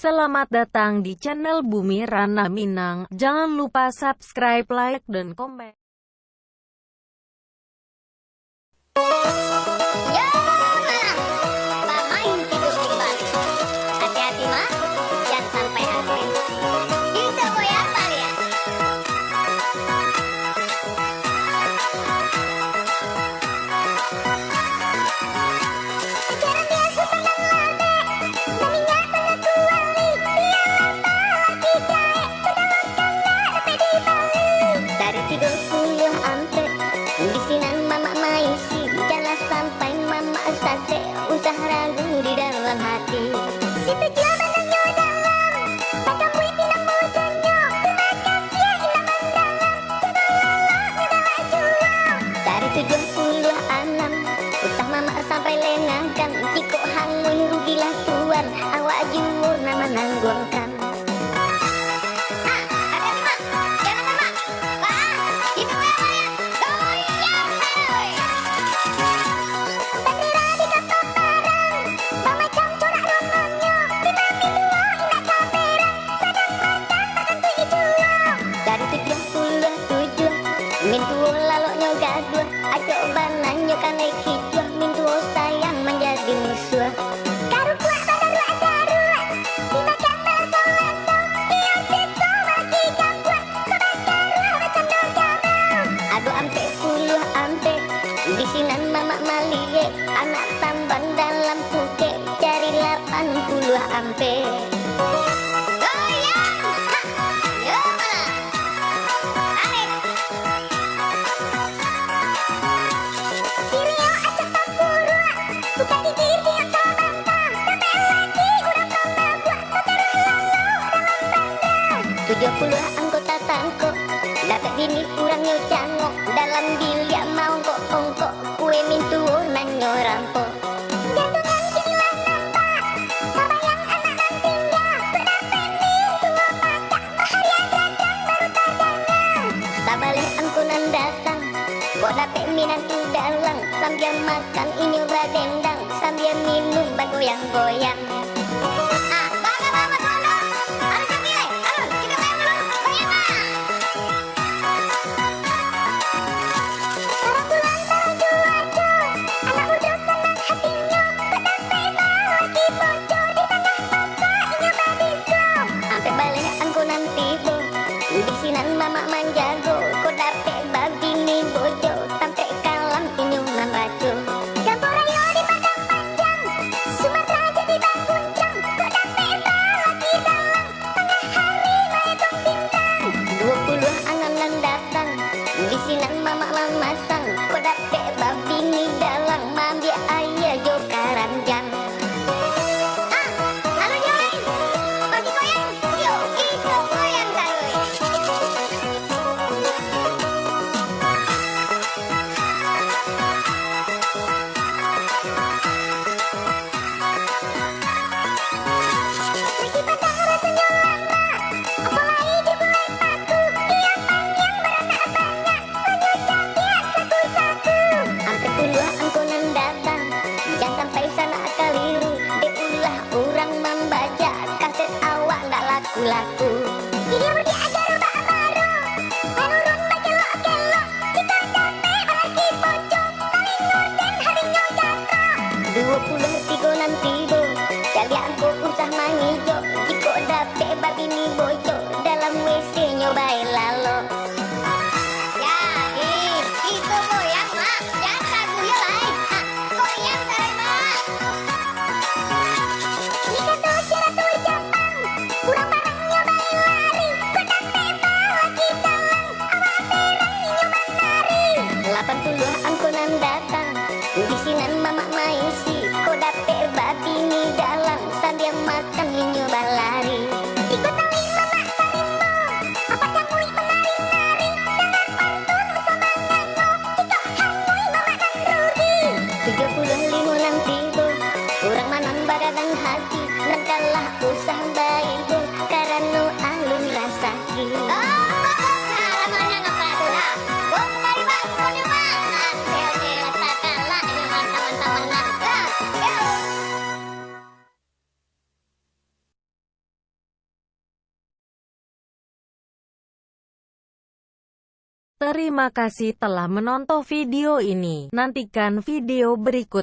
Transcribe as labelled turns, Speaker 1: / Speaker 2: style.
Speaker 1: Selamat datang di channel Bumi Rana Minang. Jangan lupa subscribe, like, dan komen.
Speaker 2: Ya, tak main tidur di Bali. Hati-hati mah, jangan sampai aneh. Itu boy apa ya? Dari 30 ampe bisinan mama maisi, jangan sampai mama sate usah ragu di dalam hati. Si tujuh benangnya dalam, bakal kui pinang mojonya. Terima kasih ya ilaman dalam, segala jual. Dari 76 usah mama sampai lengahkan. Jiko hangui rugilah tuan, awak jumur nama nanggungkan. Dari 77 mintu laloknya gaduh, aco banannya kane hijau, mintu sayang menjadi musuh. Karu kuat pada dua darurat, dimakan langsung-langsung, dia situ bagi gangguan, sobat karuh macam dorgamau. Aduh ampe puluh ampe, bisinan mama malie, anak tamban dalam puke, cari 80 ampe. Tujuh puluh anggota tangko, dapat dini kurangnya cangok, dalam bilia mau ongkok, kue mintu nanyo rampok. Jantungan kinilah nampak, mabayang anak dan tinggal, berdapat mintu macak, bahaya dagang baru tadanga. Sabalik angkunan datang, kok dapat minantu dalang, sambil makan inyo badendang, sambil minum bagoyang-goyang. Bisinan mama manjago, kok dapet babi nih bojo, sampai kalam inyuman rajo. Gamborayo di padang panjang, Sumatera jadi bangkuncang, kok dapet lagi dalang, tengah hari maetong bintang. 20 angan datang, bisinan mama mamasang, kok dapet babi nih dalang, mambi ayah jo karanjang. Laku ini berdi aja rubah baru menurun bakelo akelo jika capek lagi pocong paling ngorden harinya jatuh 23 nanti do jadi aku usah mangijo jika dapet babi ni bojo dalam WC nyobain lalo ya itu goyang mak jangan ragu ya lain goyang tarik mak jika tuh ciratur Jepang kurang 80 angkunan datang, bisinan mama maisi, kok dapet babi nih dalang, sambil makan inyo balari. Ikut tali mama tarimbo, apa cangui menari-nari, dengan pantun usamanganyo, jika hangui mama dan rugi. 75 nanti bo, kurang manan baradang hati, nan kalah usah baik bo, karena alun rasaki. Halamannya ngapa tuh dah? Bok dari bang, konya mah.
Speaker 1: Terima kasih telah menonton video ini. Nantikan video berikut.